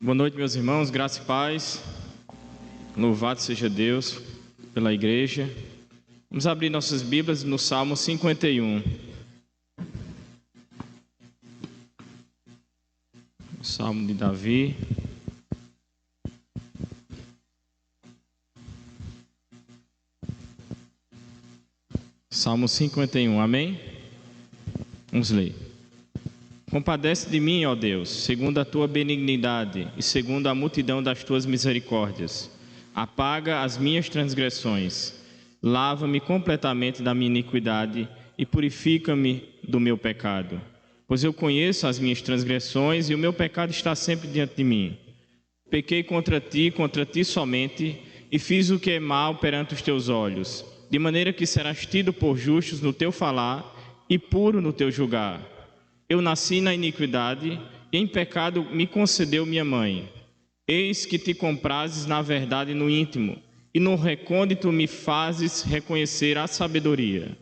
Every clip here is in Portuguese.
Boa noite, meus irmãos, graça e paz. Louvado seja Deus pela igreja. Vamos abrir nossas Bíblias no Salmo 51. O Salmo de Davi. Salmo 51, amém? Vamos ler. Compadece de mim, ó Deus, segundo a tua benignidade e segundo a multidão das tuas misericórdias. Apaga as minhas transgressões, lava-me completamente da minha iniquidade e purifica-me do meu pecado. Pois eu conheço as minhas transgressões e o meu pecado está sempre diante de mim. Pequei contra ti somente, e fiz o que é mal perante os teus olhos, de maneira que serás tido por justos no teu falar e puro no teu julgar. Eu nasci na iniquidade, e em pecado me concedeu minha mãe. Eis que te comprases na verdade no íntimo, e no recôndito me fazes reconhecer a sabedoria.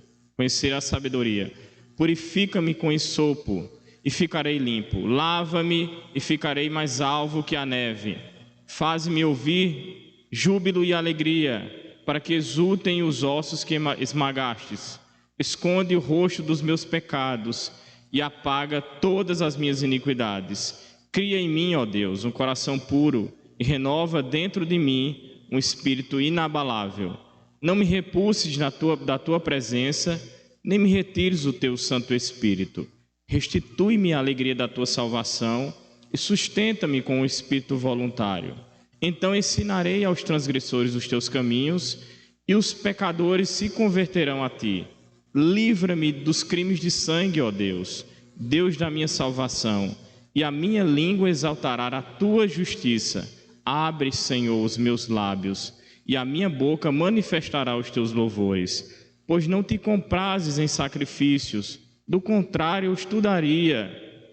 Purifica-me com esopo, e ficarei limpo. Lava-me, e ficarei mais alvo que a neve. Faz-me ouvir júbilo e alegria, para que exultem os ossos que esmagastes. Esconde o rosto dos meus pecados, e apaga todas as minhas iniquidades. Cria em mim, ó Deus, um coração puro, e renova dentro de mim um espírito inabalável. Não me repulses da tua presença, nem me retires o teu Santo Espírito. Restitui-me a alegria da tua salvação e sustenta-me com o espírito voluntário. Então ensinarei aos transgressores os teus caminhos, e os pecadores se converterão a ti. Livra-me dos crimes de sangue, ó Deus, Deus da minha salvação, e a minha língua exaltará a tua justiça. Abre, Senhor, os meus lábios, e a minha boca manifestará os teus louvores. Pois não te comprazes em sacrifícios, do contrário eu estudaria,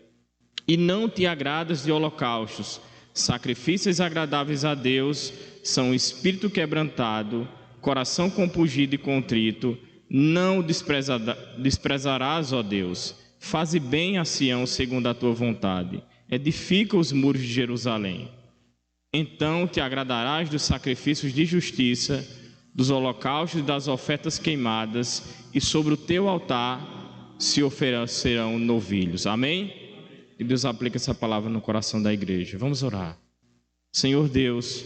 e não te agradas de holocaustos. Sacrifícios agradáveis a Deus são o espírito quebrantado, coração compungido e contrito. Não desprezarás, ó Deus. Faze bem a Sião segundo a tua vontade. Edifica os muros de Jerusalém. Então te agradarás dos sacrifícios de justiça, dos holocaustos e das ofertas queimadas, e sobre o teu altar se oferecerão novilhos. Amém? E Deus aplica essa palavra no coração da igreja. Vamos orar. Senhor Deus,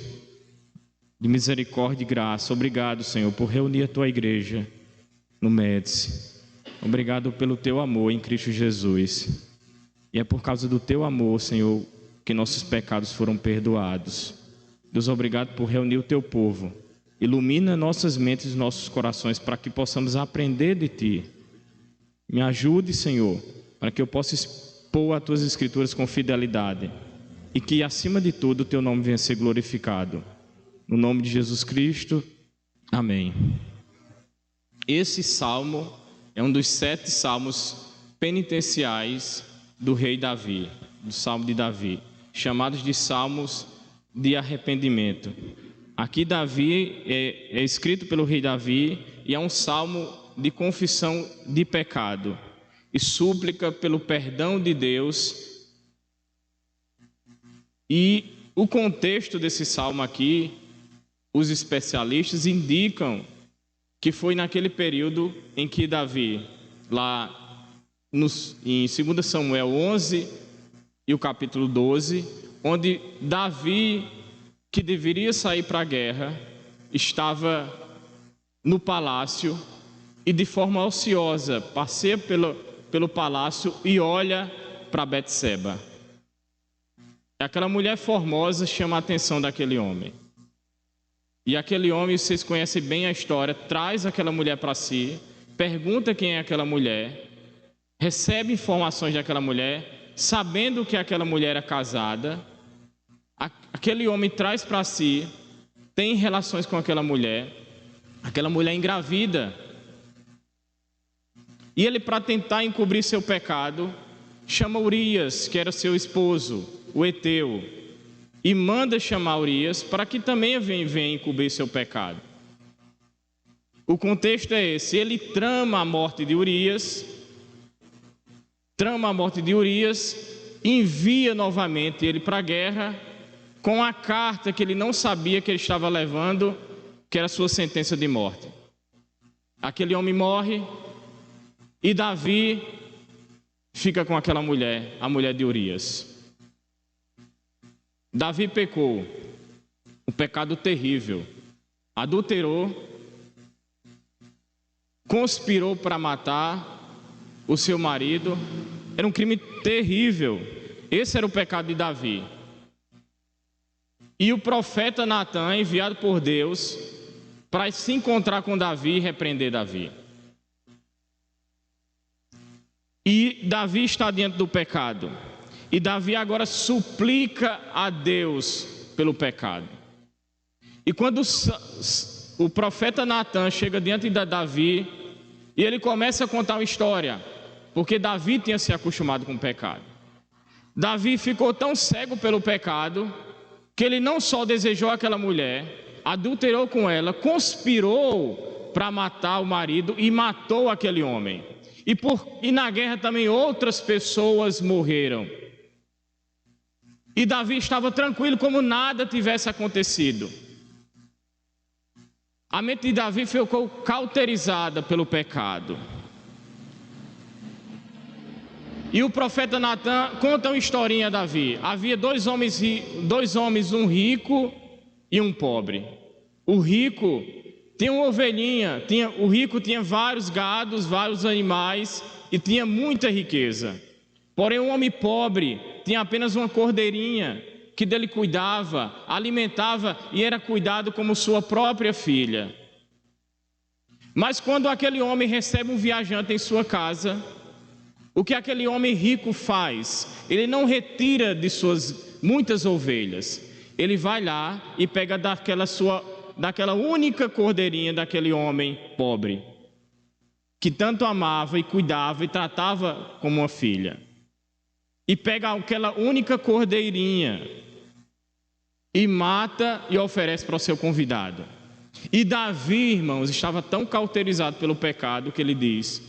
de misericórdia e graça, obrigado, Senhor, por reunir a tua igreja no Médici. Obrigado pelo teu amor em Cristo Jesus. E é por causa do teu amor, Senhor, que nossos pecados foram perdoados. Deus, obrigado por reunir o teu povo. Ilumina nossas mentes e nossos corações para que possamos aprender de ti. Me ajude, Senhor, para que eu possa expor as tuas escrituras com fidelidade e que, acima de tudo, o teu nome venha ser glorificado. No nome de Jesus Cristo, amém. Esse salmo é um dos 7 salmos penitenciais do rei Davi, do salmo de Davi, chamados de salmos de arrependimento. Aqui Davi é escrito pelo rei Davi e é um salmo de confissão de pecado e súplica pelo perdão de Deus. E o contexto desse salmo aqui, os especialistas indicam que foi naquele período em que Davi, lá em 2 Samuel 11 e o capítulo 12, onde Davi, que deveria sair para a guerra, estava no palácio e de forma ociosa passeia pelo palácio e olha para Betseba. Aquela mulher formosa chama a atenção daquele homem. E aquele homem, vocês conhecem bem a história, traz aquela mulher para si, pergunta quem é aquela mulher, recebe informações daquela mulher, sabendo que aquela mulher era casada. Aquele homem traz para si, tem relações com aquela mulher engravida. E ele, para tentar encobrir seu pecado, chama Urias, que era seu esposo, o Eteu, e manda chamar Urias para que também venha encobrir seu pecado. O contexto é esse: ele trama a morte de Urias, envia novamente ele para a guerra com a carta que ele não sabia que ele estava levando, que era a sua sentença de morte. Aquele homem morre e Davi fica com aquela mulher, a mulher de Urias. Davi pecou, um pecado terrível, adulterou, conspirou para matar o seu marido. Era um crime terrível. Esse era o pecado de Davi. E o profeta Natã é enviado por Deus para se encontrar com Davi e repreender Davi. E Davi está diante do pecado. E Davi agora suplica a Deus pelo pecado. E quando o profeta Natã chega diante de Davi, e ele começa a contar uma história, porque Davi tinha se acostumado com o pecado. Davi ficou tão cego pelo pecado, que ele não só desejou aquela mulher, adulterou com ela, conspirou para matar o marido e matou aquele homem. E na guerra também outras pessoas morreram. E Davi estava tranquilo como nada tivesse acontecido. A mente de Davi ficou cauterizada pelo pecado. E o profeta Natã conta uma historinha a Davi. Havia dois homens, um rico e um pobre. O rico tinha uma ovelhinha, o rico tinha vários gados, vários animais e tinha muita riqueza. Porém, o homem pobre tinha apenas uma cordeirinha que dele cuidava, alimentava e era cuidado como sua própria filha. Mas quando aquele homem recebe um viajante em sua casa, o que aquele homem rico faz? Ele não retira de suas muitas ovelhas. Ele vai lá e pega daquela única cordeirinha daquele homem pobre, que tanto amava e cuidava e tratava como uma filha. E pega aquela única cordeirinha e mata e oferece para o seu convidado. E Davi, irmãos, estava tão cauterizado pelo pecado que ele diz: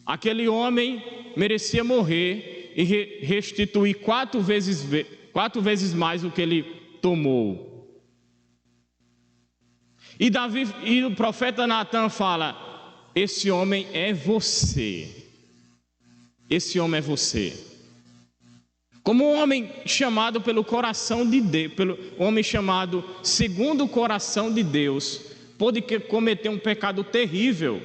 aquele homem merecia morrer e restituir 4 vezes mais o que ele tomou. E o profeta Natã fala: esse homem é você. Esse homem é você. Como um homem chamado pelo coração de Deus, pelo homem chamado segundo o coração de Deus, pôde cometer um pecado terrível.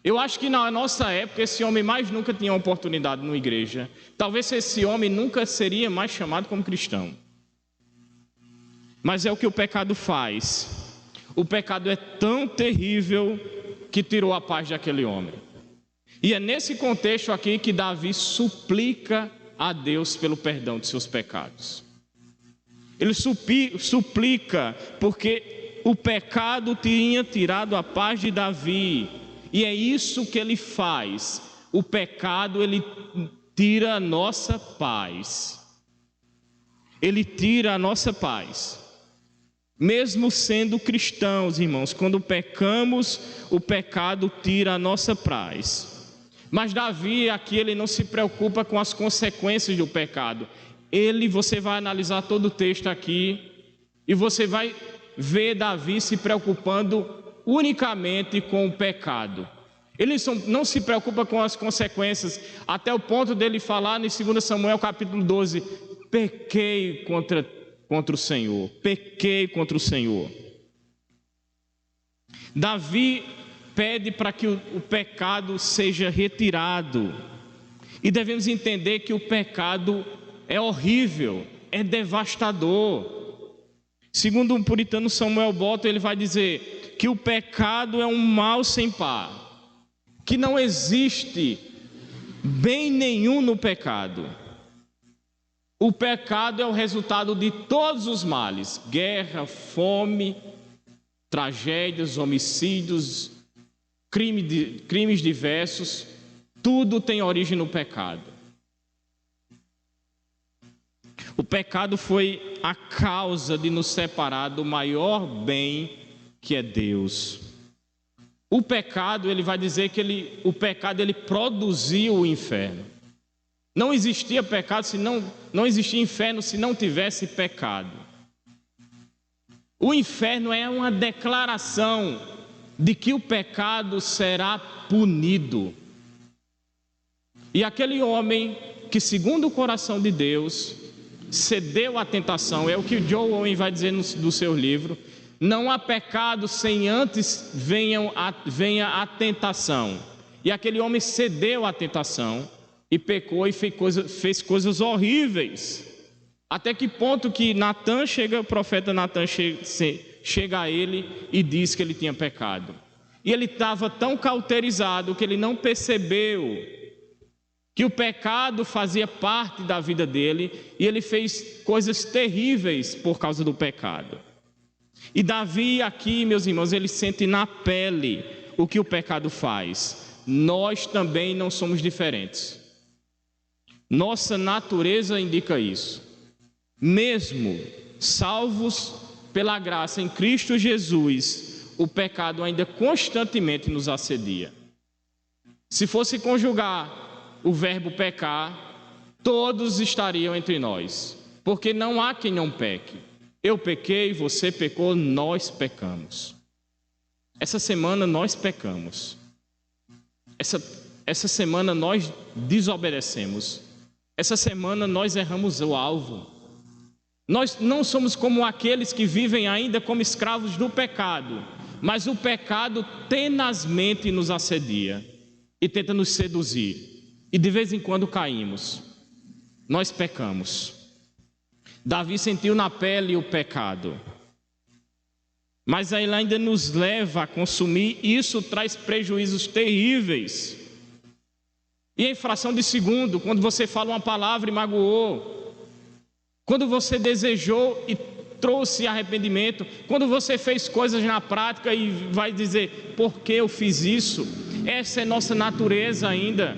Eu acho que na nossa época esse homem mais nunca tinha oportunidade numa igreja. Talvez esse homem nunca seria mais chamado como cristão. Mas é o que o pecado faz. O pecado é tão terrível que tirou a paz daquele homem. E é nesse contexto aqui que Davi suplica a Deus pelo perdão de seus pecados. Ele suplica porque o pecado tinha tirado a paz de Davi. E é isso que ele faz. O pecado, ele tira a nossa paz. Ele tira a nossa paz. Mesmo sendo cristãos, irmãos, quando pecamos, o pecado tira a nossa paz. Mas Davi aqui, ele não se preocupa com as consequências do pecado. Você vai analisar todo o texto aqui e você vai ver Davi se preocupando unicamente com o pecado. Ele não se preocupa com as consequências, até o ponto dele falar em 2 Samuel capítulo 12: pequei contra o Senhor, pequei contra o Senhor. Davi pede para que o pecado seja retirado, e devemos entender que o pecado é horrível, é devastador. Segundo um puritano, Samuel Bolton, ele vai dizer que o pecado é um mal sem par, que não existe bem nenhum no pecado. O pecado é o resultado de todos os males: guerra, fome, tragédias, homicídios, crimes diversos. Tudo tem origem no pecado. O pecado foi a causa de nos separar do maior bem, que é Deus. O pecado, ele vai dizer que o pecado ele produziu o inferno. Não existia pecado não existia inferno se não tivesse pecado. O inferno é uma declaração de que o pecado será punido. E aquele homem que, segundo o coração de Deus, cedeu à tentação, é o que John Owen vai dizer no seu livro: não há pecado sem antes venha a tentação. E aquele homem cedeu à tentação e pecou e fez coisas horríveis. Até que ponto que o profeta Natan chega a ele e diz que ele tinha pecado. E ele estava tão cauterizado que ele não percebeu que o pecado fazia parte da vida dele, e ele fez coisas terríveis por causa do pecado. E Davi aqui, meus irmãos, ele sente na pele o que o pecado faz. Nós também não somos diferentes. Nossa natureza indica isso. Mesmo salvos pela graça em Cristo Jesus, o pecado ainda constantemente nos assedia. Se fosse conjugar o verbo pecar, todos estariam entre nós, porque não há quem não peque. Eu pequei, você pecou, nós pecamos. Essa semana nós pecamos. Essa semana nós desobedecemos. Essa semana nós erramos o alvo. Nós não somos como aqueles que vivem ainda como escravos do pecado, mas o pecado tenazmente nos assedia e tenta nos seduzir, e de vez em quando caímos. Nós pecamos. Davi sentiu na pele o pecado, mas ele ainda nos leva a consumir, e isso traz prejuízos terríveis. E em fração de segundo, quando você fala uma palavra e magoou, quando você desejou e trouxe arrependimento, quando você fez coisas na prática e vai dizer: por que eu fiz isso? Essa é nossa natureza ainda.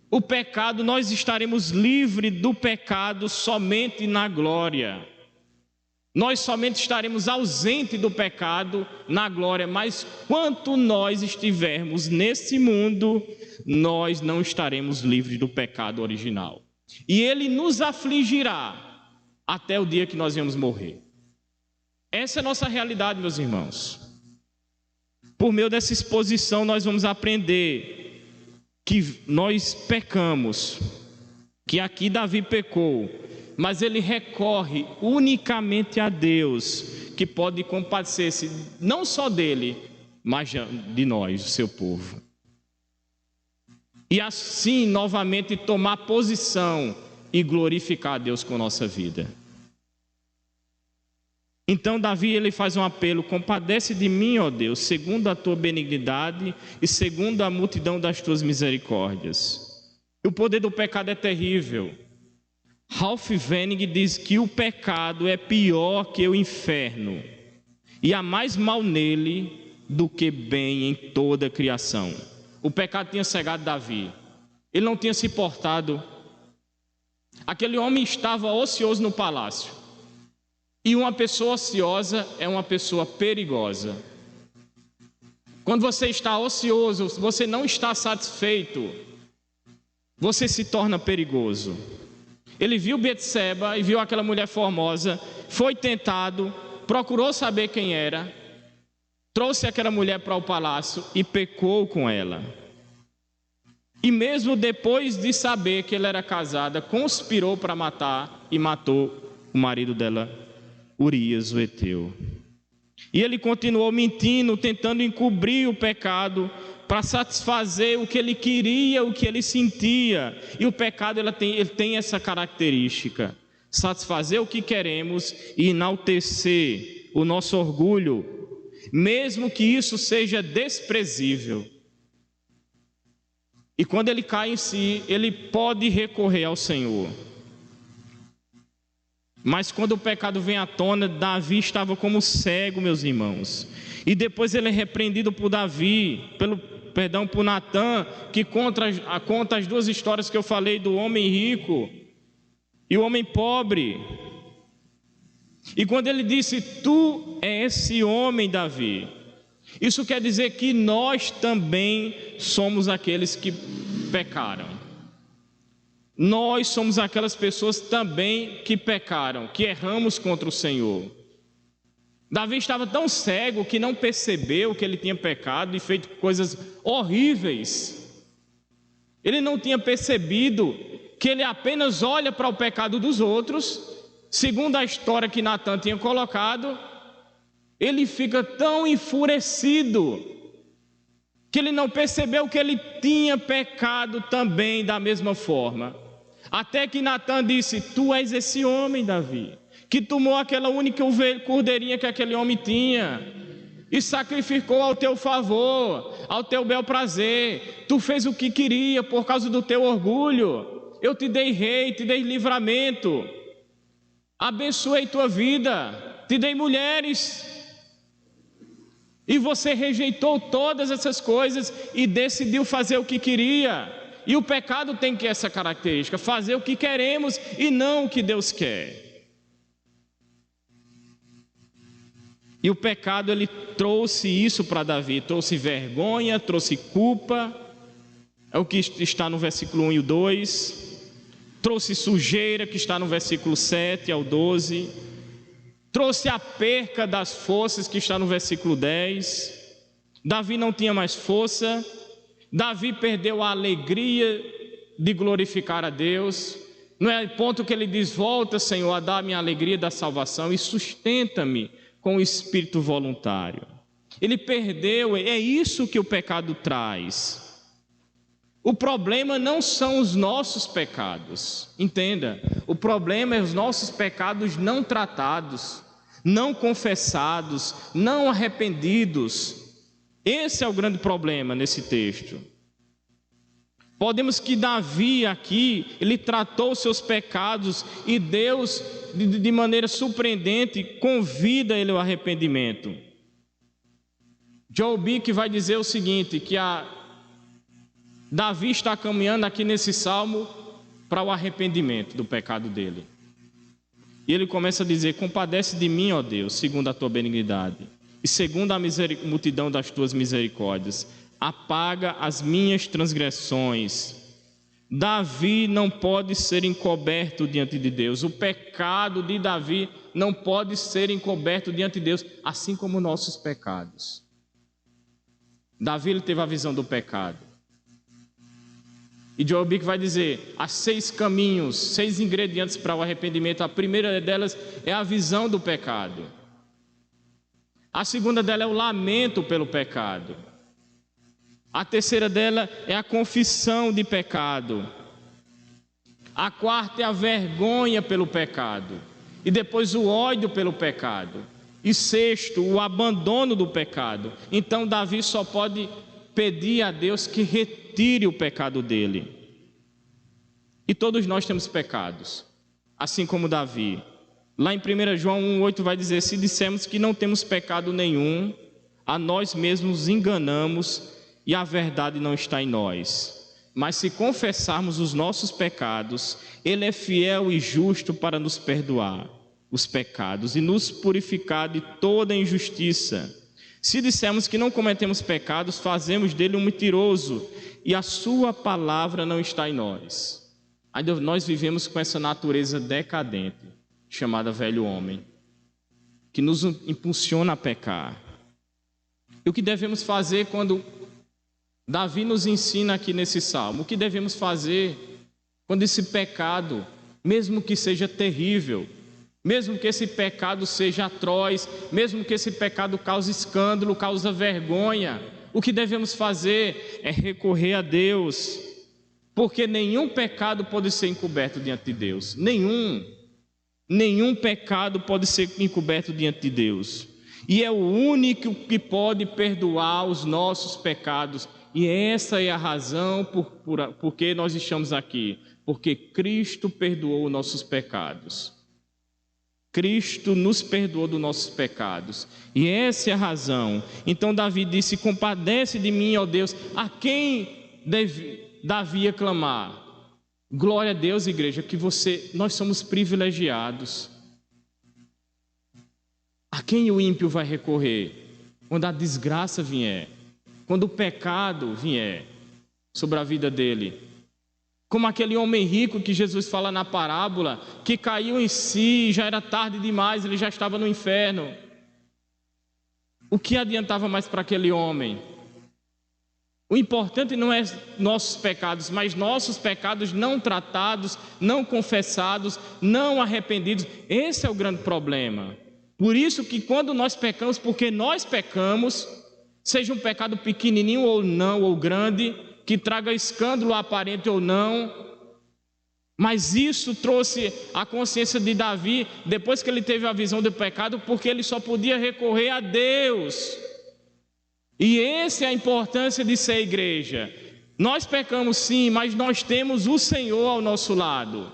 O pecado, nós estaremos livres do pecado somente na glória. Nós somente estaremos ausentes do pecado na glória, mas quanto nós estivermos nesse mundo, nós não estaremos livres do pecado original. E ele nos afligirá até o dia que nós vamos morrer. Essa é a nossa realidade, meus irmãos. Por meio dessa exposição, nós vamos aprender que nós pecamos, que aqui Davi pecou, mas ele recorre unicamente a Deus, que pode compadecer-se não só dele, mas de nós, o seu povo. E assim, novamente, tomar posição e glorificar a Deus com a nossa vida. Então Davi, ele faz um apelo: compadece de mim, ó Deus, segundo a tua benignidade e segundo a multidão das tuas misericórdias. E o poder do pecado é terrível. Ralph Venning diz que o pecado é pior que o inferno, e há mais mal nele do que bem em toda a criação. O pecado tinha cegado Davi. Ele não tinha se portado. Aquele homem estava ocioso no palácio. E uma pessoa ociosa é uma pessoa perigosa. Quando você está ocioso, você não está satisfeito, você se torna perigoso. Ele viu Betseba e viu aquela mulher formosa, foi tentado, procurou saber quem era, trouxe aquela mulher para o palácio e pecou com ela. E mesmo depois de saber que ela era casada, conspirou para matar e matou o marido dela, Urias, o heteu. E ele continuou mentindo, tentando encobrir o pecado para satisfazer o que ele queria, o que ele sentia. E o pecado ele tem essa característica: satisfazer o que queremos e enaltecer o nosso orgulho, mesmo que isso seja desprezível. E quando ele cai em si, ele pode recorrer ao Senhor. Mas quando o pecado vem à tona, Davi estava como cego, meus irmãos. E depois ele é repreendido por por Natan, que conta as duas histórias que eu falei, do homem rico e o homem pobre. E quando ele disse: tu é esse homem, Davi, isso quer dizer que nós também somos aqueles que pecaram. nós somos aquelas pessoas também que pecaram, que erramos contra o Senhor. Davi estava tão cego que não percebeu que ele tinha pecado e feito coisas horríveis. Ele não tinha percebido que ele apenas olha para o pecado dos outros, segundo a história que Natan tinha colocado. Ele fica tão enfurecido que ele não percebeu que ele tinha pecado também da mesma forma. Até que Natan disse: tu és esse homem, Davi, que tomou aquela única cordeirinha que aquele homem tinha e sacrificou ao teu favor, ao teu bel prazer. Tu fez o que queria por causa do teu orgulho. Eu te dei rei, te dei livramento, abençoei tua vida, te dei mulheres, e você rejeitou todas essas coisas e decidiu fazer o que queria. E o pecado tem que essa característica: fazer o que queremos e não o que Deus quer. E o pecado, ele trouxe isso para Davi, trouxe vergonha, trouxe culpa, é o que está no versículo 1 e o 2, trouxe sujeira, que está no versículo 7 ao 12, trouxe a perca das forças, que está no versículo 10. Davi não tinha mais força, Davi perdeu a alegria de glorificar a Deus. Não é ponto que ele diz: volta, Senhor, a dar minha alegria da salvação e sustenta-me com o espírito voluntário. Ele perdeu. É isso que o pecado traz. O problema não são os nossos pecados, entenda, o problema é os nossos pecados não tratados, não confessados, não arrependidos. Esse é o grande problema nesse texto. Podemos que Davi aqui, ele tratou os seus pecados e Deus, de maneira surpreendente, convida ele ao arrependimento. Joe Bick vai dizer o seguinte, que Davi está caminhando aqui nesse salmo para o arrependimento do pecado dele. E ele começa a dizer: compadece de mim, ó Deus, segundo a tua benignidade, e segundo a multidão das tuas misericórdias, apaga as minhas transgressões. Davi não pode ser encoberto diante de Deus. O pecado de Davi não pode ser encoberto diante de Deus, assim como nossos pecados. Davi, ele teve a visão do pecado. E Joe Bick vai dizer: há 6 caminhos, 6 ingredientes para o arrependimento. A primeira delas é a visão do pecado. A segunda dela é o lamento pelo pecado. A terceira dela é a confissão de pecado. A quarta é a vergonha pelo pecado. E depois o ódio pelo pecado. E sexto, o abandono do pecado. Então Davi só pode pedir a Deus que retire o pecado dele. E todos nós temos pecados, assim como Davi. Lá em 1 João 1,8 vai dizer: se dissermos que não temos pecado nenhum, a nós mesmos nos enganamos e a verdade não está em nós. Mas se confessarmos os nossos pecados, Ele é fiel e justo para nos perdoar os pecados e nos purificar de toda injustiça. Se dissermos que não cometemos pecados, fazemos dele um mentiroso e a sua palavra não está em nós. Ainda nós vivemos com essa natureza decadente, chamada velho homem, que nos impulsiona a pecar. E o que devemos fazer quando Davi nos ensina aqui nesse salmo? O que devemos fazer quando esse pecado, mesmo que seja terrível, mesmo que esse pecado seja atroz, mesmo que esse pecado cause escândalo, cause vergonha, o que devemos fazer é recorrer a Deus, porque nenhum pecado pode ser encoberto diante de Deus. Nenhum pecado pode ser encoberto diante de Deus. E é o único que pode perdoar os nossos pecados. E essa é a razão por que nós estamos aqui. Porque Cristo perdoou os nossos pecados. Cristo nos perdoou dos nossos pecados. E essa é a razão. Então Davi disse: compadece de mim, ó Deus. A quem Davi ia clamar? Glória a Deus, igreja, que nós somos privilegiados. A quem o ímpio vai recorrer? Quando a desgraça vier, quando o pecado vier sobre a vida dele. Como aquele homem rico que Jesus fala na parábola, que caiu em si, já era tarde demais, ele já estava no inferno. O que adiantava mais para aquele homem? O importante não é nossos pecados, mas nossos pecados não tratados, não confessados, não arrependidos. Esse é o grande problema. Por isso que quando nós pecamos, porque nós pecamos, seja um pecado pequenininho ou não, ou grande, que traga escândalo aparente ou não, mas isso trouxe a consciência de Davi, depois que ele teve a visão do pecado, porque ele só podia recorrer a Deus. E essa é a importância de ser igreja. Nós pecamos sim, mas nós temos o Senhor ao nosso lado,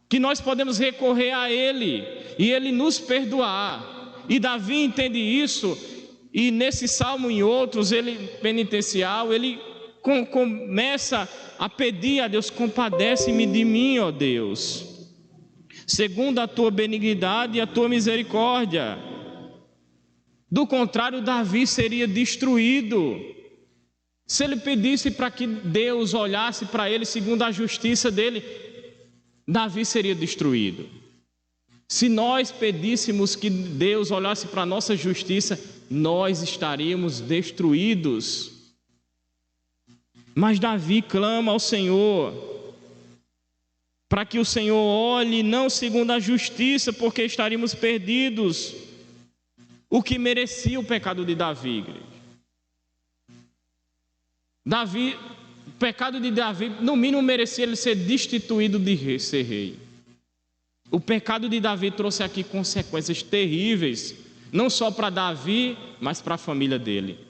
que nós podemos recorrer a Ele, e Ele nos perdoar. E Davi entende isso, e nesse salmo e em outros, ele penitencial, ele começa a pedir a Deus: compadece-me de mim, ó Deus, segundo a tua benignidade e a tua misericórdia. Do contrário, Davi seria destruído. Se ele pedisse para que Deus olhasse para ele segundo a justiça dele, Davi seria destruído. Se nós pedíssemos que Deus olhasse para a nossa justiça, nós estaríamos destruídos. Mas Davi clama ao Senhor, para que o Senhor olhe não segundo a justiça, porque estaríamos perdidos. O que merecia o pecado de Davi, igreja. O pecado de Davi, no mínimo, merecia ele ser destituído de ser rei. O pecado de Davi trouxe aqui consequências terríveis, não só para Davi, mas para a família dele.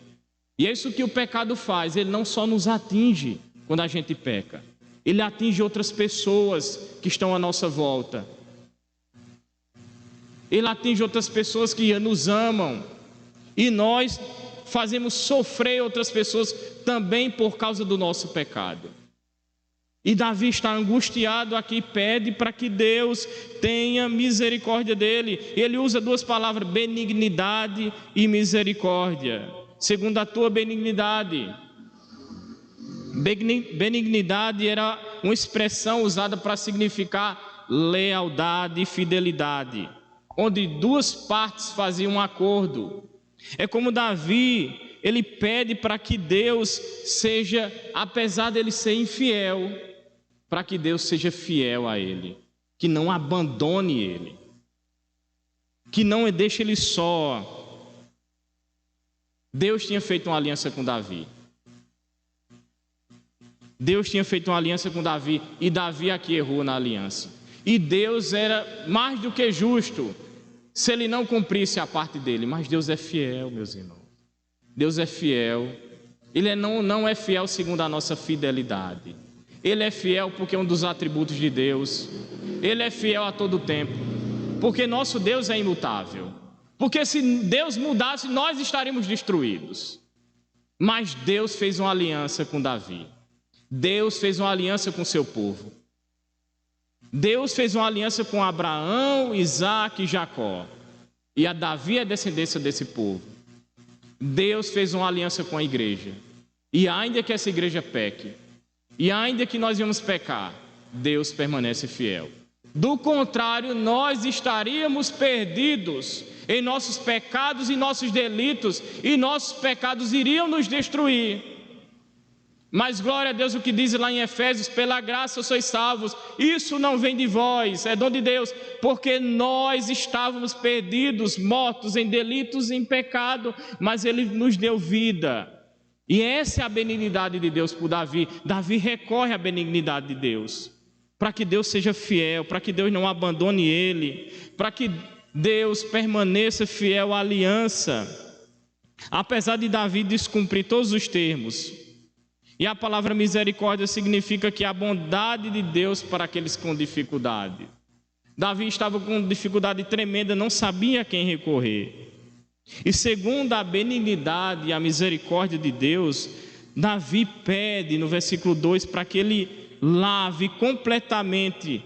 E é isso que o pecado faz, ele não só nos atinge quando a gente peca, ele atinge outras pessoas que estão à nossa volta. Ele atinge outras pessoas que nos amam, e nós fazemos sofrer outras pessoas também por causa do nosso pecado. E Davi está angustiado aqui, pede para que Deus tenha misericórdia dele. Ele usa duas palavras: benignidade e misericórdia. Segundo a tua benignidade. Benignidade era uma expressão usada para significar lealdade e fidelidade, onde duas partes faziam um acordo. É como Davi, ele pede para que Deus seja, apesar dele ser infiel, para que Deus seja fiel a ele, que não abandone ele, que não deixe ele só. Deus tinha feito uma aliança com Davi. Deus tinha feito uma aliança com Davi, e Davi aqui errou na aliança. E Deus era mais do que justo se ele não cumprisse a parte dele. Mas Deus é fiel, meus irmãos. Deus é fiel. Ele não é fiel segundo a nossa fidelidade. Ele é fiel porque é um dos atributos de Deus. Ele é fiel a todo tempo, porque nosso Deus é imutável. Porque se Deus mudasse, nós estaríamos destruídos. Mas Deus fez uma aliança com Davi. Deus fez uma aliança com seu povo. Deus fez uma aliança com Abraão, Isaque e Jacó. E a Davi é descendência desse povo. Deus fez uma aliança com a igreja. E ainda que essa igreja peque, e ainda que nós íamos pecar, Deus permanece fiel. Do contrário, nós estaríamos perdidos em nossos pecados e nossos delitos, e nossos pecados iriam nos destruir. Mas glória a Deus, o que diz lá em Efésios: pela graça sois salvos. Isso não vem de vós, é dom de Deus, porque nós estávamos perdidos, mortos em delitos e em pecado, mas Ele nos deu vida. E essa é a benignidade de Deus por Davi. Davi recorre à benignidade de Deus, para que Deus seja fiel, para que Deus não abandone ele, para que Deus permaneça fiel à aliança, apesar de Davi descumprir todos os termos. E a palavra misericórdia significa que a bondade de Deus para aqueles com dificuldade. Davi estava com dificuldade tremenda, não sabia a quem recorrer. E segundo a benignidade e a misericórdia de Deus, Davi pede no versículo 2 para que ele lave completamente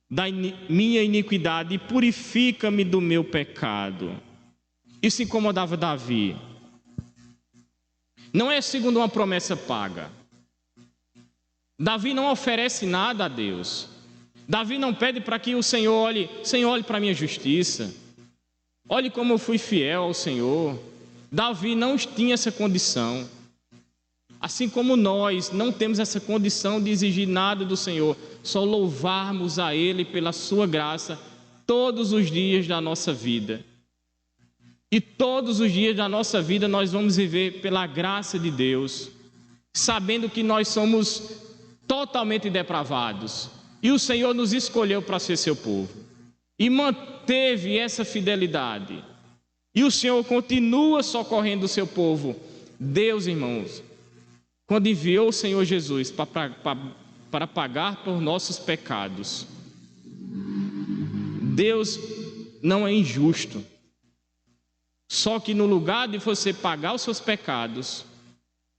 da minha iniquidade e purifica-me do meu pecado. Isso incomodava Davi. Não é segundo uma promessa paga. Davi não oferece nada a Deus. Davi não pede para que o Senhor olhe para a minha justiça. Olhe como eu fui fiel ao Senhor. Davi não tinha essa condição. Assim como nós não temos essa condição de exigir nada do Senhor, só louvarmos a Ele pela sua graça todos os dias da nossa vida. E todos os dias da nossa vida nós vamos viver pela graça de Deus, sabendo que nós somos totalmente depravados. E o Senhor nos escolheu para ser seu povo. E manteve essa fidelidade. E o Senhor continua socorrendo o seu povo. Deus, irmãos, quando enviou o Senhor Jesus para pagar por nossos pecados, Deus não é injusto. Só que no lugar de você pagar os seus pecados,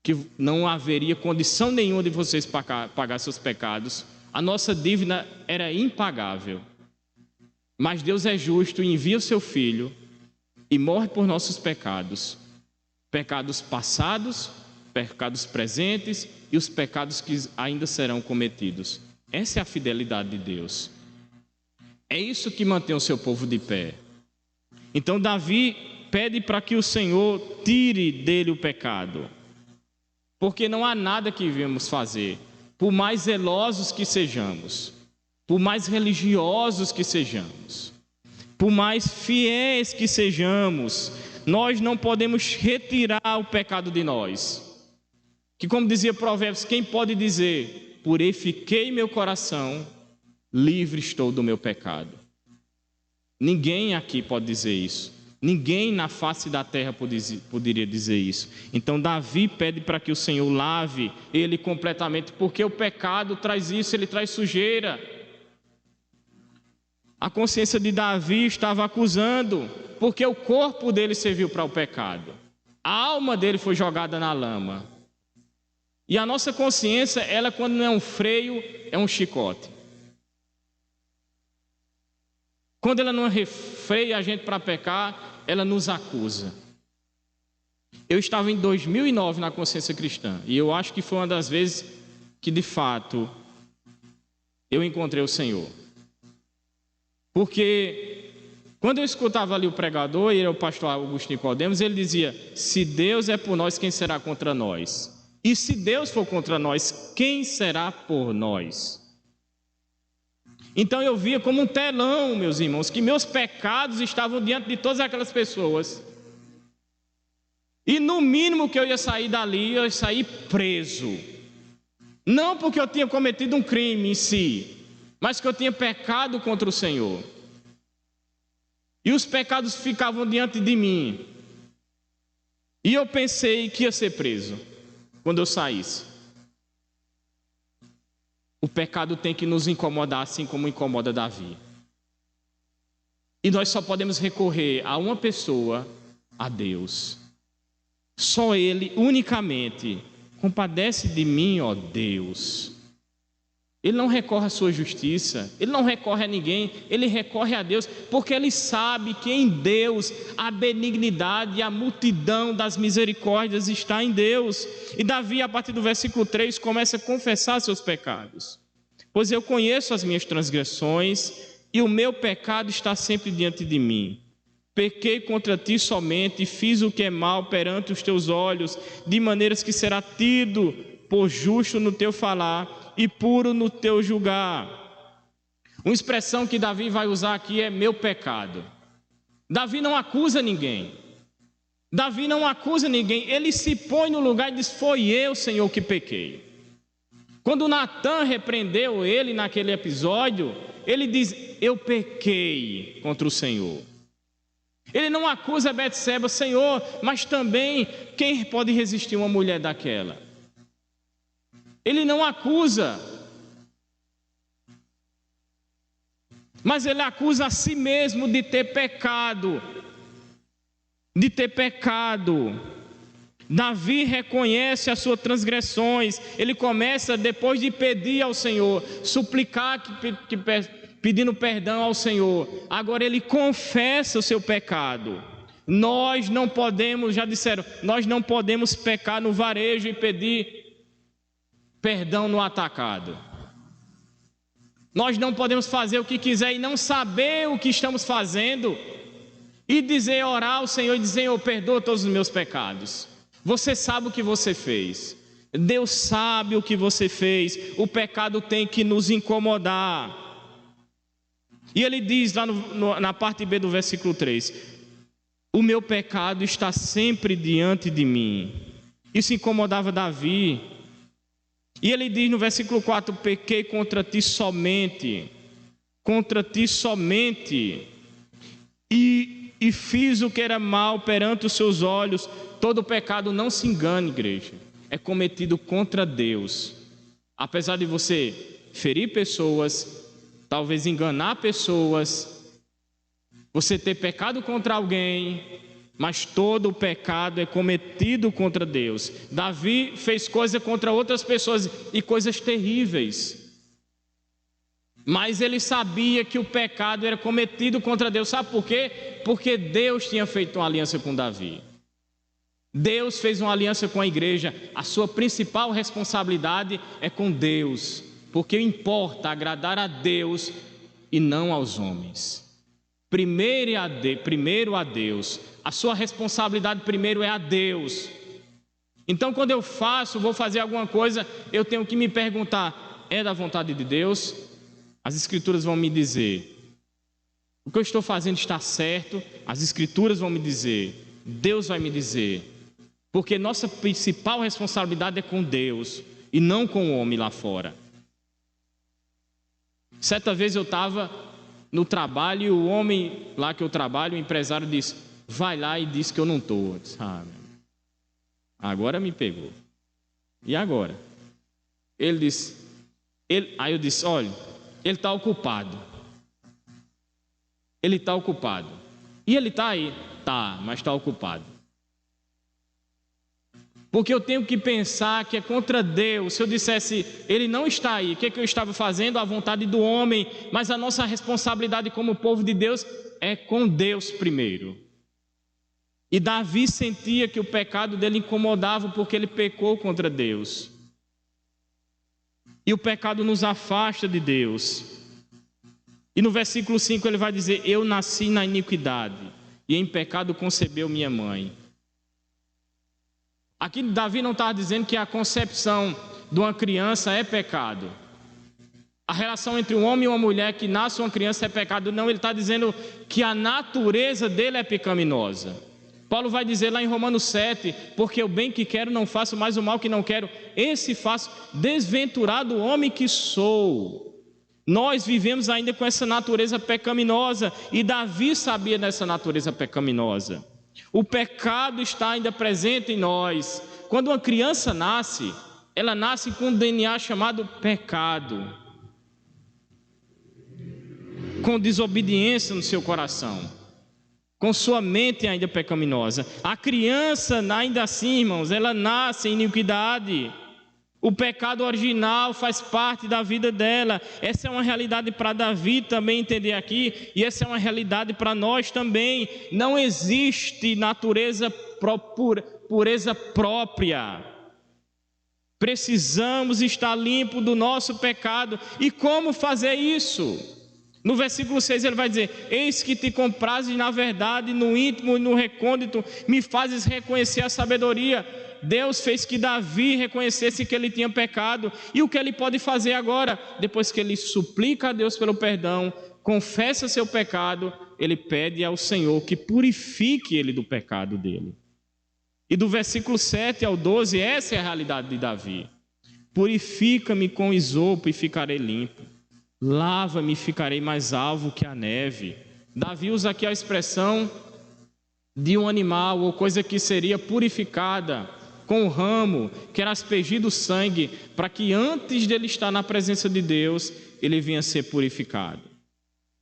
que não haveria condição nenhuma de vocês pagar seus pecados, a nossa dívida era impagável. Mas Deus é justo e envia o seu Filho e morre por nossos pecados. Pecados passados, pecados presentes e os pecados que ainda serão cometidos. Essa é a fidelidade de Deus. É isso que mantém o seu povo de pé. Então Davi pede para que o Senhor tire dele o pecado, porque não há nada que devemos fazer, por mais zelosos que sejamos, por mais religiosos que sejamos, por mais fiéis que sejamos, nós não podemos retirar o pecado de nós. Que, como dizia Provérbios, quem pode dizer: purifiquei meu coração, livre estou do meu pecado? Ninguém aqui pode dizer isso. Ninguém na face da terra poderia dizer isso. Então Davi pede para que o Senhor lave ele completamente, porque o pecado traz isso, ele traz sujeira. A consciência de Davi estava acusando, porque o corpo dele serviu para o pecado. A alma dele foi jogada na lama. E a nossa consciência, ela quando não é um freio, é um chicote. Quando ela não refreia a gente para pecar, ela nos acusa. Eu estava em 2009 na Consciência Cristã, e eu acho que foi uma das vezes que de fato eu encontrei o Senhor. Porque quando eu escutava ali o pregador, e era o pastor Augusto Nicodemos, ele dizia: se Deus é por nós, quem será contra nós? E se Deus for contra nós, quem será por nós? Então eu via como um telão, meus irmãos, que meus pecados estavam diante de todas aquelas pessoas. E no mínimo que eu ia sair dali, eu ia sair preso. Não porque eu tinha cometido um crime em si, mas que eu tinha pecado contra o Senhor. E os pecados ficavam diante de mim. E eu pensei que ia ser preso quando eu saísse. O pecado tem que nos incomodar assim como incomoda Davi. E nós só podemos recorrer a uma pessoa, a Deus. Só Ele, unicamente, compadece de mim, ó Deus. Ele não recorre à sua justiça, ele não recorre a ninguém, ele recorre a Deus, porque ele sabe que em Deus a benignidade e a multidão das misericórdias está em Deus. E Davi, a partir do versículo 3, começa a confessar seus pecados. Pois eu conheço as minhas transgressões e o meu pecado está sempre diante de mim. Pequei contra ti somente e fiz o que é mal perante os teus olhos, de maneiras que será tido por justo no teu falar e puro no teu julgar. Uma expressão que Davi vai usar aqui é meu pecado. Davi não acusa ninguém. Davi não acusa ninguém. Ele se põe no lugar e diz: foi eu, Senhor, que pequei. Quando Natan repreendeu ele naquele episódio, ele diz: eu pequei contra o Senhor. Ele não acusa Betseba: Senhor, mas também quem pode resistir uma mulher daquela? Ele não acusa, mas ele acusa a si mesmo de ter pecado. De ter pecado. Davi reconhece as suas transgressões. Ele começa, depois de pedir ao Senhor, suplicar, pedindo perdão ao Senhor. Agora ele confessa o seu pecado. Nós não podemos, já disseram, nós não podemos pecar no varejo e pedir perdão no atacado. Nós não podemos fazer o que quiser e não saber o que estamos fazendo e dizer, orar ao Senhor e dizer, Senhor, perdoa todos os meus pecados. Você sabe o que você fez. Deus sabe o que você fez. O pecado tem que nos incomodar. E ele diz lá na parte B do versículo 3: o meu pecado está sempre diante de mim. Isso incomodava Davi. E ele diz no versículo 4: pequei contra ti somente, e fiz o que era mal perante os seus olhos. Todo pecado, não se engane, igreja, é cometido contra Deus. Apesar de você ferir pessoas, talvez enganar pessoas, você ter pecado contra alguém, mas todo o pecado é cometido contra Deus. Davi fez coisa contra outras pessoas e coisas terríveis, mas ele sabia que o pecado era cometido contra Deus. Sabe por quê? Porque Deus tinha feito uma aliança com Davi. Deus fez uma aliança com a igreja. A sua principal responsabilidade é com Deus, porque importa agradar a Deus e não aos homens. Primeiro a Deus. A sua responsabilidade primeiro é a Deus. Então, quando eu vou fazer alguma coisa, eu tenho que me perguntar: é da vontade de Deus? As Escrituras vão me dizer: o que eu estou fazendo está certo. As Escrituras vão me dizer, Deus vai me dizer. Porque nossa principal responsabilidade é com Deus e não com o homem lá fora. Certa vez eu estava no trabalho e o homem lá que eu trabalho, o empresário, disse: vai lá e diz que eu não estou. Agora me pegou. E agora? Ele disse, aí eu disse: olha, ele está ocupado. Ele está ocupado. E ele está aí? Tá, mas está ocupado. Porque eu tenho que pensar que é contra Deus. Se eu dissesse, ele não está aí, o que eu estava fazendo? A vontade do homem. Mas a nossa responsabilidade como povo de Deus é com Deus primeiro. E Davi sentia que o pecado dele incomodava, porque ele pecou contra Deus. E o pecado nos afasta de Deus. E no versículo 5 ele vai dizer: eu nasci na iniquidade, e em pecado concebeu minha mãe. Aqui Davi não está dizendo que a concepção de uma criança é pecado. A relação entre um homem e uma mulher que nasce uma criança é pecado. Não, ele está dizendo que a natureza dele é pecaminosa. Paulo vai dizer lá em Romanos 7: porque o bem que quero não faço, mas o mal que não quero, esse faço. Desventurado homem que sou. Nós vivemos ainda com essa natureza pecaminosa, e Davi sabia dessa natureza pecaminosa. O pecado está ainda presente em nós. Quando uma criança nasce, ela nasce com um DNA chamado pecado, com desobediência no seu coração, com sua mente ainda pecaminosa. A criança, ainda assim, irmãos, ela nasce em iniquidade. O pecado original faz parte da vida dela. Essa é uma realidade para Davi também entender aqui, e essa é uma realidade para nós também. Não existe pureza própria. Precisamos estar limpo do nosso pecado. E como fazer isso? No versículo 6 ele vai dizer: eis que te comprazes na verdade, no íntimo e no recôndito, me fazes reconhecer a sabedoria. Deus fez que Davi reconhecesse que ele tinha pecado. E o que ele pode fazer agora? Depois que ele suplica a Deus pelo perdão, confessa seu pecado, ele pede ao Senhor que purifique ele do pecado dele. E do versículo 7 ao 12, essa é a realidade de Davi: purifica-me com isopo e ficarei limpo, lava-me e ficarei mais alvo que a neve. Davi usa aqui a expressão de um animal ou coisa que seria purificada com o ramo, que era aspergido o sangue, para que antes dele estar na presença de Deus, ele vinha a ser purificado.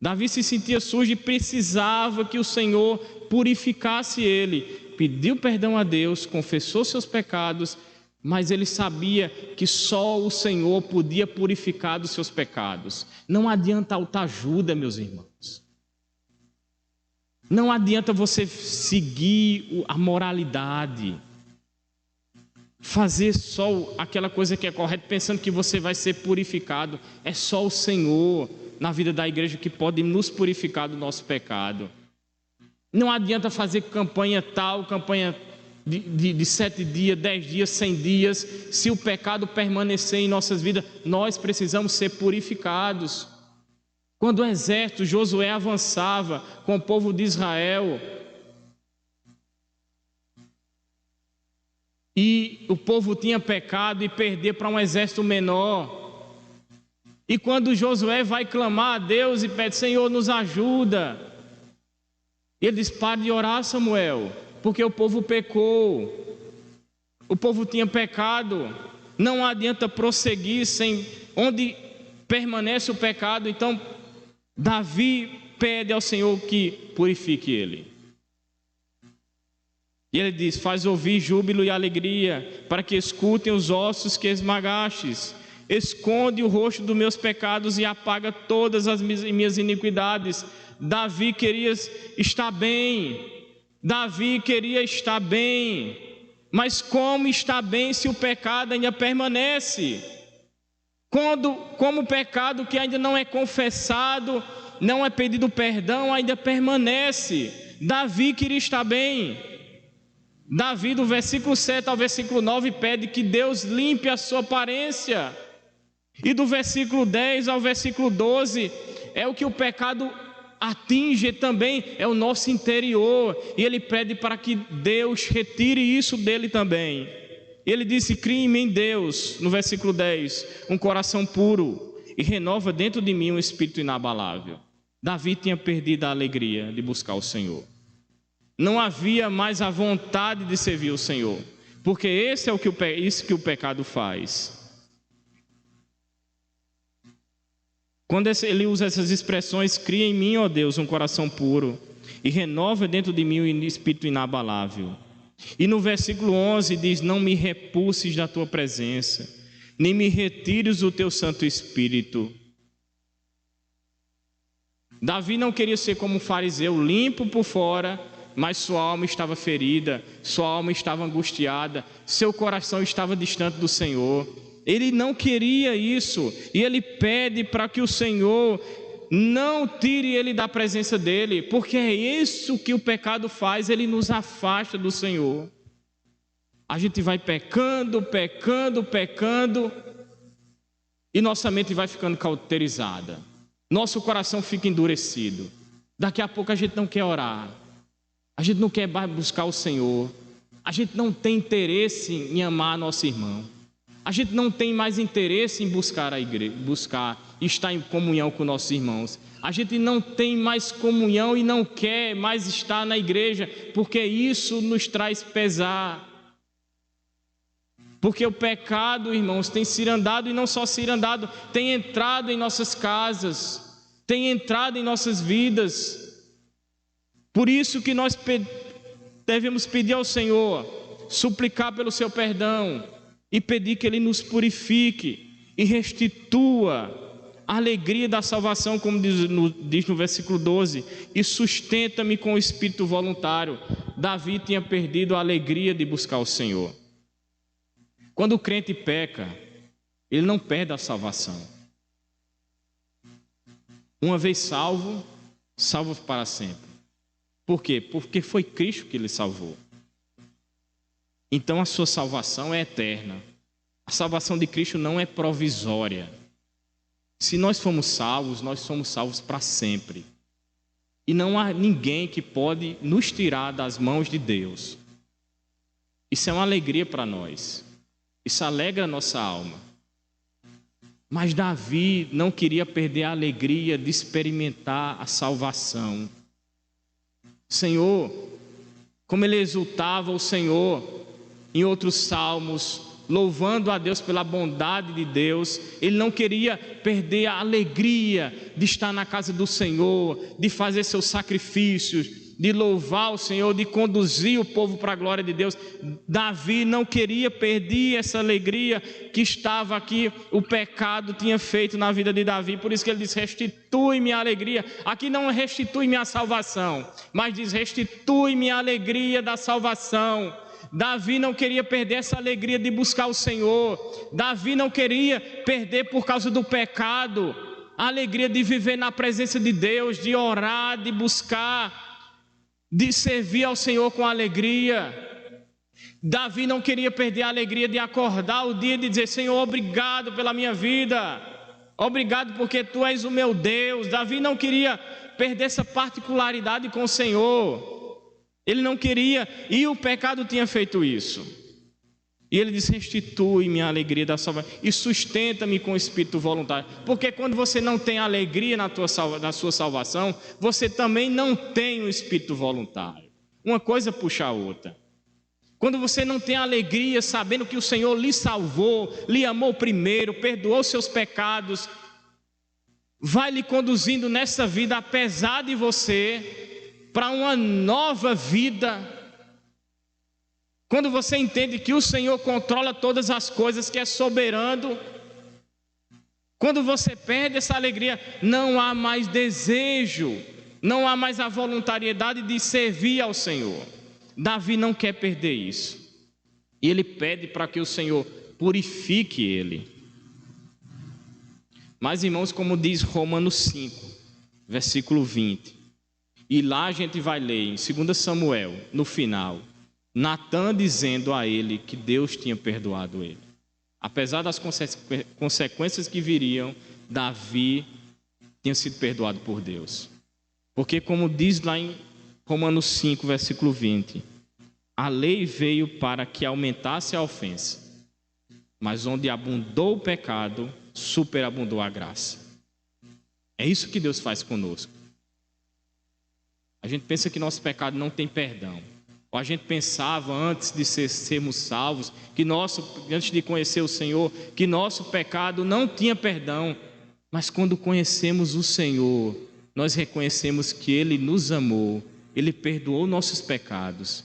Davi se sentia sujo e precisava que o Senhor purificasse ele. Pediu perdão a Deus, confessou seus pecados, mas ele sabia que só o Senhor podia purificar dos seus pecados. Não adianta autoajuda, meus irmãos. Não adianta você seguir a moralidade. fazer só aquela coisa que é correta, pensando que você vai ser purificado. É só o Senhor na vida da igreja que pode nos purificar do nosso pecado. Não adianta fazer campanha de 7 dias, 10 dias, 100 dias, se o pecado permanecer em nossas vidas. Nós precisamos ser purificados. Quando o exército Josué avançava com o povo de Israel, e o povo tinha pecado e perder para um exército menor, e quando Josué vai clamar a Deus e pede: Senhor, nos ajuda, ele diz: pare de orar, Samuel, porque o povo pecou, o povo tinha pecado, não adianta prosseguir sem onde permanece o pecado. Então Davi pede ao Senhor que purifique ele. E ele diz: faz ouvir júbilo e alegria, para que escutem os ossos que esmagastes. Esconde o rosto dos meus pecados e apaga todas as minhas iniquidades. Davi queria estar bem. Davi queria estar bem. Mas como está bem se o pecado ainda permanece? Como o pecado que ainda não é confessado, não é pedido perdão, ainda permanece. Davi queria estar bem. Davi, do versículo 7 ao versículo 9, pede que Deus limpe a sua aparência. E do versículo 10 ao versículo 12, é o que o pecado atinge também, é o nosso interior. E ele pede para que Deus retire isso dele também. Ele disse: crie em mim, Deus, no versículo 10, um coração puro, e renova dentro de mim um espírito inabalável. Davi tinha perdido a alegria de buscar o Senhor. Não havia mais a vontade de servir o Senhor, porque esse é isso que o pecado faz. Quando ele usa essas expressões: cria em mim, ó Deus, um coração puro, e renova dentro de mim um espírito inabalável. E no versículo 11 diz: não me repulses da tua presença, nem me retires o teu Santo Espírito. Davi não queria ser como um fariseu, limpo por fora, mas sua alma estava ferida, sua alma estava angustiada, seu coração estava distante do Senhor. Ele não queria isso, e ele pede para que o Senhor não tire ele da presença dele, porque é isso que o pecado faz, ele nos afasta do Senhor. A gente vai pecando, e nossa mente vai ficando cauterizada, nosso coração fica endurecido. Daqui a pouco a gente não quer orar, a gente não quer mais buscar o Senhor, a gente não tem interesse em amar nosso irmão, a gente não tem mais interesse em buscar a igreja, estar em comunhão com nossos irmãos. A gente não tem mais comunhão e não quer mais estar na igreja, porque isso nos traz pesar. Porque o pecado, irmãos, tem cirandado, e não só cirandado, tem entrado em nossas casas, tem entrado em nossas vidas. Por isso que nós devemos pedir ao Senhor, suplicar pelo seu perdão, e pedir que Ele nos purifique e restitua a alegria da salvação, como diz no versículo 12, e sustenta-me com o espírito voluntário. Davi tinha perdido a alegria de buscar o Senhor. Quando o crente peca, ele não perde a salvação. Uma vez salvo, salvo para sempre. Por quê? Porque foi Cristo que ele salvou. Então a sua salvação é eterna. A salvação de Cristo não é provisória. Se nós fomos salvos, nós somos salvos para sempre. E não há ninguém que pode nos tirar das mãos de Deus. Isso é uma alegria para nós. Isso alegra a nossa alma. Mas Davi não queria perder a alegria de experimentar a salvação. Senhor, como ele exultava o Senhor em outros salmos, louvando a Deus pela bondade de Deus, ele não queria perder a alegria de estar na casa do Senhor, de fazer seus sacrifícios, de louvar o Senhor, de conduzir o povo para a glória de Deus. Davi não queria perder essa alegria que estava aqui, o pecado tinha feito na vida de Davi. Por isso que ele diz: restitui-me a alegria. Aqui não restitui-me a salvação, mas diz: restitui-me a alegria da salvação. Davi não queria perder essa alegria de buscar o Senhor. Davi não queria perder por causa do pecado a alegria de viver na presença de Deus, de orar, de buscar, de servir ao Senhor com alegria. Davi não queria perder a alegria de acordar o dia e de dizer: Senhor, obrigado pela minha vida, obrigado porque Tu és o meu Deus. Davi não queria perder essa particularidade com o Senhor, ele não queria, e o pecado tinha feito isso. E ele disse: restitui-me a alegria da salvação e sustenta-me com o espírito voluntário. Porque quando você não tem alegria na sua salvação, você também não tem o espírito voluntário. Uma coisa puxa a outra. Quando você não tem alegria sabendo que o Senhor lhe salvou, lhe amou primeiro, perdoou seus pecados, vai lhe conduzindo nessa vida, apesar de você, para uma nova vida. Quando você entende que o Senhor controla todas as coisas, que é soberano, quando você perde essa alegria, não há mais desejo, não há mais a voluntariedade de servir ao Senhor. Davi não quer perder isso, e ele pede para que o Senhor purifique ele. Mas, irmãos, como diz Romanos 5, versículo 20, e lá a gente vai ler em 2 Samuel, no final, Natã dizendo a ele que Deus tinha perdoado ele. Apesar das consequências que viriam, Davi tinha sido perdoado por Deus. Porque, como diz lá em Romanos 5, versículo 20, a lei veio para que aumentasse a ofensa, mas onde abundou o pecado, superabundou a graça. É isso que Deus faz conosco. A gente pensa que nosso pecado não tem perdão. Ou a gente pensava antes de sermos salvos, antes de conhecer o Senhor, que nosso pecado não tinha perdão. Mas quando conhecemos o Senhor, nós reconhecemos que Ele nos amou, Ele perdoou nossos pecados,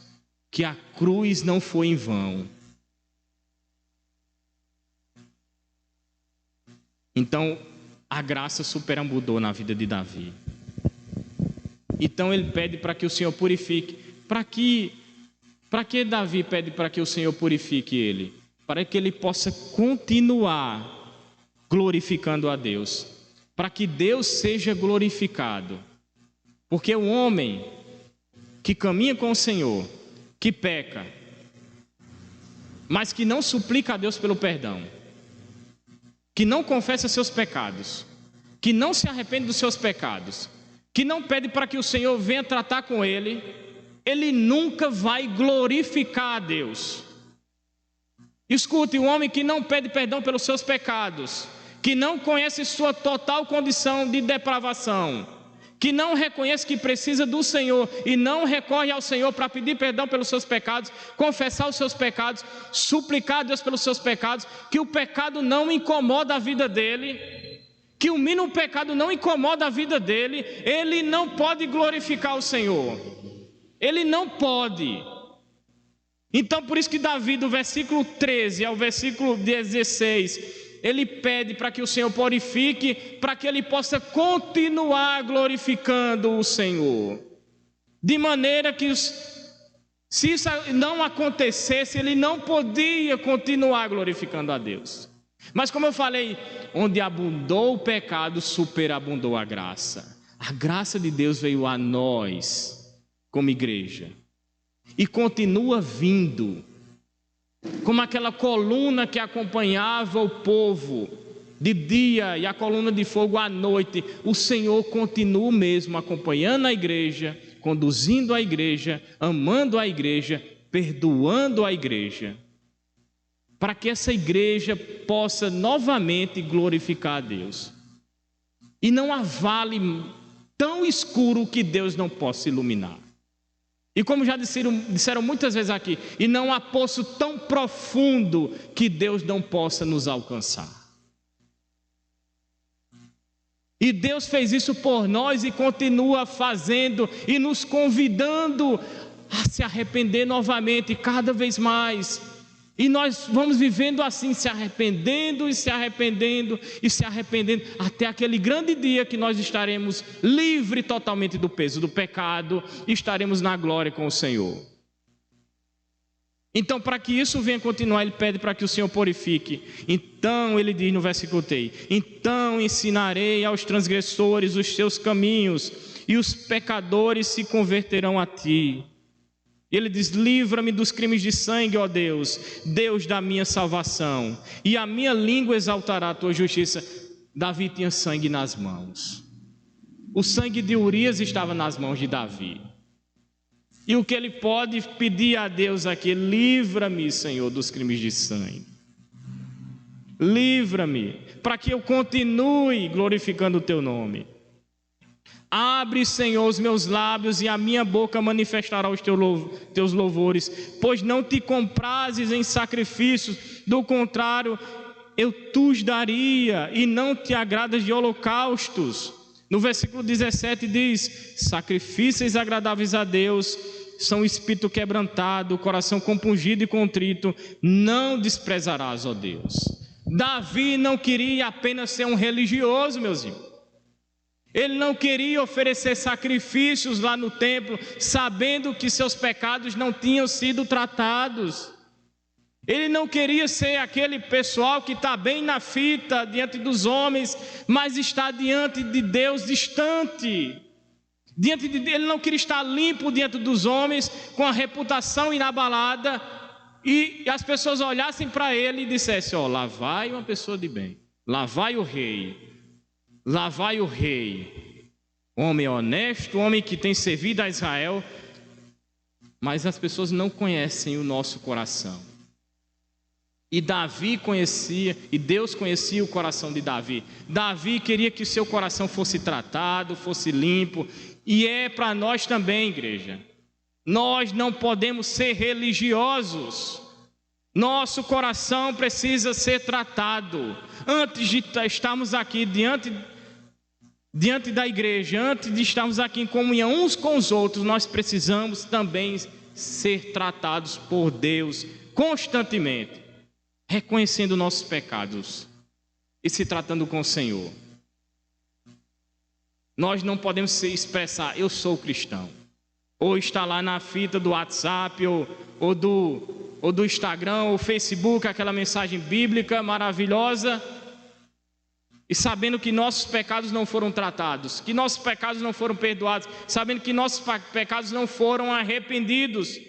que a cruz não foi em vão. Então, a graça superabundou na vida de Davi. Então ele pede para que o Senhor purifique. Para que Davi pede para que o Senhor purifique ele? Para que ele possa continuar glorificando a Deus. Para que Deus seja glorificado. Porque o homem que caminha com o Senhor, que peca, mas que não suplica a Deus pelo perdão, que não confessa seus pecados, que não se arrepende dos seus pecados, que não pede para que o Senhor venha tratar com ele, ele nunca vai glorificar a Deus. Escute, um homem que não pede perdão pelos seus pecados, que não conhece sua total condição de depravação, que não reconhece que precisa do Senhor e não recorre ao Senhor para pedir perdão pelos seus pecados, confessar os seus pecados, suplicar a Deus pelos seus pecados, que o pecado não incomoda a vida dele, que o mínimo pecado não incomoda a vida dele, ele não pode glorificar o Senhor. Ele não pode. Então, por isso que Davi, do versículo 13 ao versículo 16, ele pede para que o Senhor purifique, para que ele possa continuar glorificando o Senhor. De maneira que, se isso não acontecesse, ele não podia continuar glorificando a Deus. Mas como eu falei, onde abundou o pecado, superabundou a graça. A graça de Deus veio a nós, como igreja, e continua vindo, como aquela coluna que acompanhava o povo de dia e a coluna de fogo à noite. O Senhor continua mesmo acompanhando a igreja, conduzindo a igreja, amando a igreja, perdoando a igreja, para que essa igreja possa novamente glorificar a Deus. E não há vale tão escuro que Deus não possa iluminar. E como já disseram muitas vezes aqui, e não há poço tão profundo que Deus não possa nos alcançar. E Deus fez isso por nós e continua fazendo e nos convidando a se arrepender novamente, cada vez mais. E nós vamos vivendo assim, se arrependendo e se arrependendo e se arrependendo, até aquele grande dia que nós estaremos livres totalmente do peso do pecado e estaremos na glória com o Senhor. Então, para que isso venha continuar, ele pede para que o Senhor purifique. Então, ele diz no versículo 3: então ensinarei aos transgressores os teus caminhos, e os pecadores se converterão a ti. Ele diz: livra-me dos crimes de sangue, ó Deus, Deus da minha salvação, e a minha língua exaltará a tua justiça. Davi tinha sangue nas mãos. O sangue de Urias estava nas mãos de Davi. E o que ele pode pedir a Deus aqui: livra-me, Senhor, dos crimes de sangue. Livra-me, para que eu continue glorificando o teu nome. Abre, Senhor, os meus lábios, e a minha boca manifestará os teus louvores, pois não te comprazes em sacrifícios, do contrário, eu tus daria, e não te agradas de holocaustos. No versículo 17 diz: sacrifícios agradáveis a Deus são o espírito quebrantado, o coração compungido e contrito, não desprezarás, ó Deus. Davi não queria apenas ser um religioso, meus irmãos. Ele não queria oferecer sacrifícios lá no templo, sabendo que seus pecados não tinham sido tratados. Ele não queria ser aquele pessoal que está bem na fita diante dos homens, mas está diante de Deus distante. Ele não queria estar limpo diante dos homens, com a reputação inabalada, e as pessoas olhassem para ele e dissessem: ó, lá vai uma pessoa de bem, lá vai o rei. Lá vai o rei, homem honesto, homem que tem servido a Israel. Mas as pessoas não conhecem o nosso coração. E Davi conhecia, e Deus conhecia o coração de Davi. Davi queria que o seu coração fosse tratado, fosse limpo. E é para nós também, igreja. Nós não podemos ser religiosos. Nosso coração precisa ser tratado. Antes de estarmos aqui diante da igreja, antes de estarmos aqui em comunhão uns com os outros, nós precisamos também ser tratados por Deus constantemente, reconhecendo nossos pecados e se tratando com o Senhor. Nós não podemos se expressar: eu sou cristão, ou está lá na fita do WhatsApp ou do Instagram ou Facebook, aquela mensagem bíblica maravilhosa, e sabendo que nossos pecados não foram tratados, que nossos pecados não foram perdoados, sabendo que nossos pecados não foram arrependidos.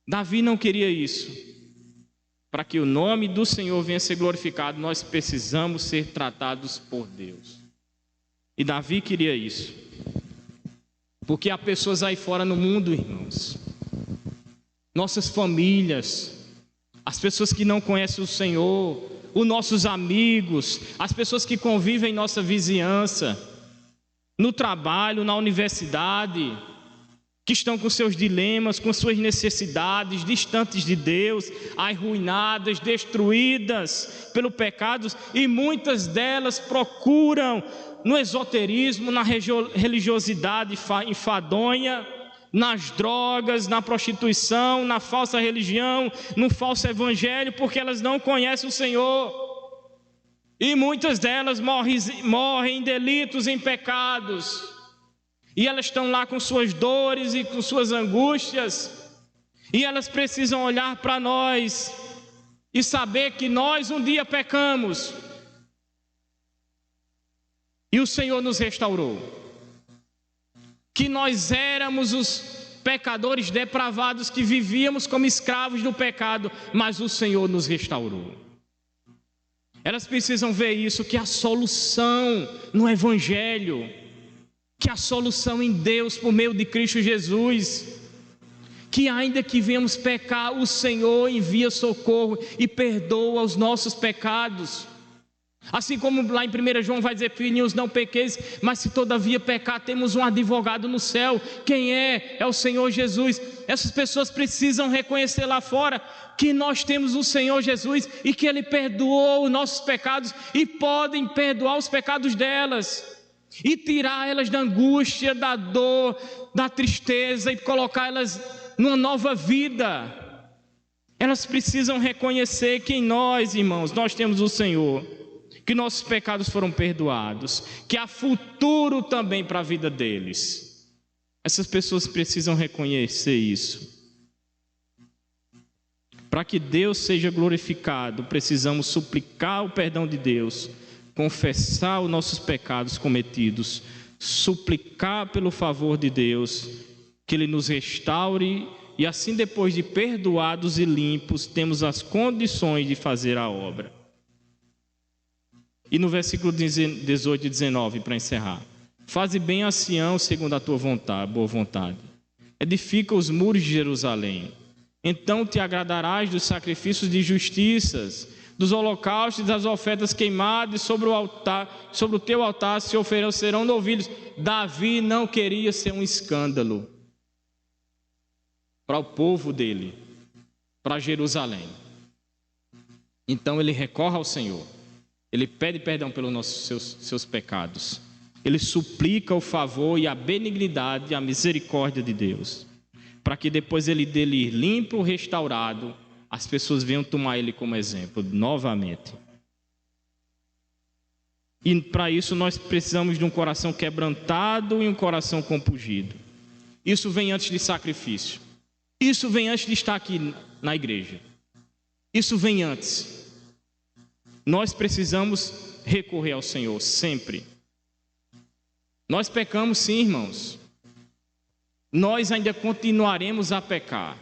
Davi não queria isso. Para que o nome do Senhor venha a ser glorificado, nós precisamos ser tratados por Deus. E Davi queria isso. Porque há pessoas aí fora no mundo, irmãos, nossas famílias, as pessoas que não conhecem o Senhor, os nossos amigos, as pessoas que convivem em nossa vizinhança, no trabalho, na universidade, que estão com seus dilemas, com suas necessidades, distantes de Deus, arruinadas, destruídas pelo pecado, e muitas delas procuram no esoterismo, na religiosidade enfadonha, nas drogas, na prostituição, na falsa religião, no falso evangelho, porque elas não conhecem o Senhor. E muitas delas morrem em delitos, em pecados. E elas estão lá com suas dores e com suas angústias. E elas precisam olhar para nós e saber que nós um dia pecamos. E o Senhor nos restaurou. Que nós éramos os pecadores depravados que vivíamos como escravos do pecado, mas o Senhor nos restaurou. Elas precisam ver isso, que a solução no Evangelho, que a solução em Deus por meio de Cristo Jesus, que ainda que venhamos pecar, o Senhor envia socorro e perdoa os nossos pecados. Assim como lá em 1 João vai dizer: filhinhos, não pequeis, mas se todavia pecar, temos um advogado no céu. Quem é? É o Senhor Jesus. Essas pessoas precisam reconhecer lá fora que nós temos o Senhor Jesus e que Ele perdoou os nossos pecados e podem perdoar os pecados delas e tirar elas da angústia, da dor, da tristeza e colocar elas numa nova vida. Elas precisam reconhecer que em nós, irmãos, nós temos o Senhor, que nossos pecados foram perdoados, que há futuro também para a vida deles. Essas pessoas precisam reconhecer isso. Para que Deus seja glorificado, precisamos suplicar o perdão de Deus, confessar os nossos pecados cometidos, suplicar pelo favor de Deus, que Ele nos restaure, e assim, depois de perdoados e limpos, temos as condições de fazer a obra. E no versículo 18 e 19, para encerrar: faze bem a Sião segundo a tua vontade, boa vontade. Edifica os muros de Jerusalém. Então te agradarás dos sacrifícios de justiças, dos holocaustos e das ofertas queimadas, sobre o teu altar se oferecerão novilhos. Davi não queria ser um escândalo para o povo dele, para Jerusalém. Então ele recorre ao Senhor, ele pede perdão pelos seus pecados, ele suplica o favor e a benignidade e a misericórdia de Deus, para que depois dele ir limpo, restaurado, as pessoas venham tomar ele como exemplo novamente. E para isso nós precisamos de um coração quebrantado e um coração compungido. Isso vem antes de sacrifício. Isso vem antes de estar aqui na igreja. Isso vem antes. Nós precisamos recorrer ao Senhor sempre. Nós pecamos sim, irmãos. Nós ainda continuaremos a pecar.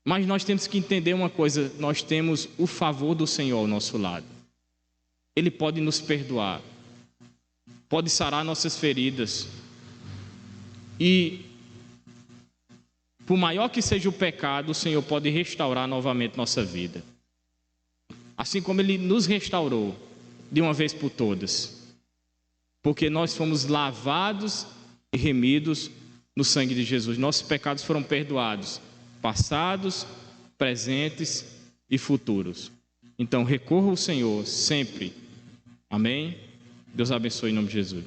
Mas nós temos que entender uma coisa: nós temos o favor do Senhor ao nosso lado. Ele pode nos perdoar, pode sarar nossas feridas. E por maior que seja o pecado, o Senhor pode restaurar novamente nossa vida. Assim como Ele nos restaurou de uma vez por todas. Porque nós fomos lavados e remidos no sangue de Jesus. Nossos pecados foram perdoados, passados, presentes e futuros. Então recorra ao Senhor sempre. Amém? Deus abençoe em nome de Jesus.